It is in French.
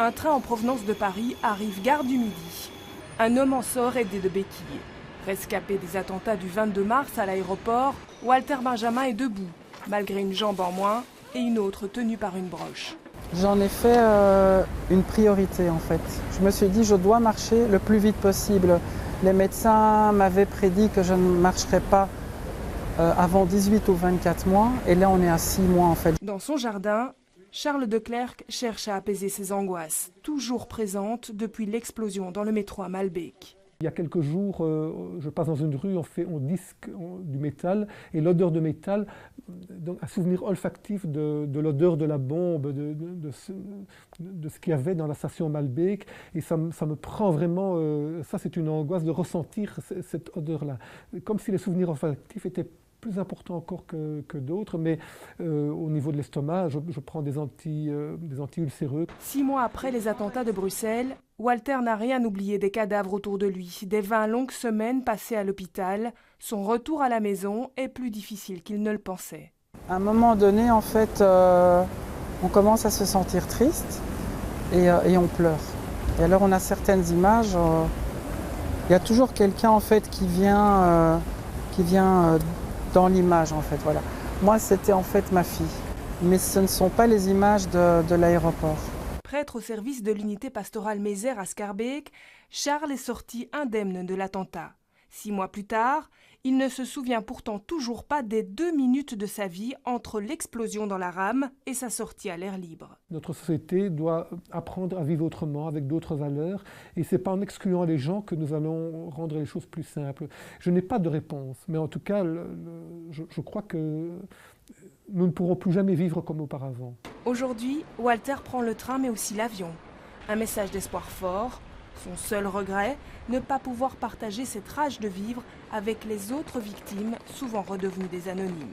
Un train en provenance de Paris arrive gare du Midi. Un homme en sort aidé de béquilles. Rescapé des attentats du 22 mars à l'aéroport, Walter Benjamin est debout, malgré une jambe en moins et une autre tenue par une broche. J'en ai fait une priorité en fait. Je me suis dit je dois marcher le plus vite possible. Les médecins m'avaient prédit que je ne marcherais pas avant 18 ou 24 mois et là on est à 6 mois en fait. Dans son jardin, Charles Declercq cherche à apaiser ses angoisses, toujours présentes depuis l'explosion dans le métro à Malbec. Il y a quelques jours, je passe dans une rue, on disque du métal, et l'odeur de métal, donc un souvenir olfactif de l'odeur de la bombe, de ce qu'il y avait dans la station Malbec, et ça me prend vraiment, ça c'est une angoisse de ressentir cette odeur-là, comme si les souvenirs olfactifs étaient plus importants encore que d'autres, mais au niveau de l'estomac, je prends des anti-ulcéreux. 6 mois après les attentats de Bruxelles, Walter n'a rien oublié des cadavres autour de lui, des 20 longues semaines passées à l'hôpital. Son retour à la maison est plus difficile qu'il ne le pensait. À un moment donné, en fait, on commence à se sentir triste et on pleure. Et alors on a certaines images, il y a toujours quelqu'un en fait qui vient dans l'image en fait, voilà. Moi c'était en fait ma fille, mais ce ne sont pas les images de l'aéroport. Prêtre au service de l'unité pastorale Mézère à Schaerbeek, Charles est sorti indemne de l'attentat. 6 mois plus tard, il ne se souvient pourtant toujours pas des 2 minutes de sa vie entre l'explosion dans la rame et sa sortie à l'air libre. Notre société doit apprendre à vivre autrement, avec d'autres valeurs, et ce n'est pas en excluant les gens que nous allons rendre les choses plus simples. Je n'ai pas de réponse, mais en tout cas, je crois que nous ne pourrons plus jamais vivre comme auparavant. Aujourd'hui, Walter prend le train mais aussi l'avion. Un message d'espoir fort. Son seul regret, ne pas pouvoir partager cette rage de vivre avec les autres victimes, souvent redevenues des anonymes.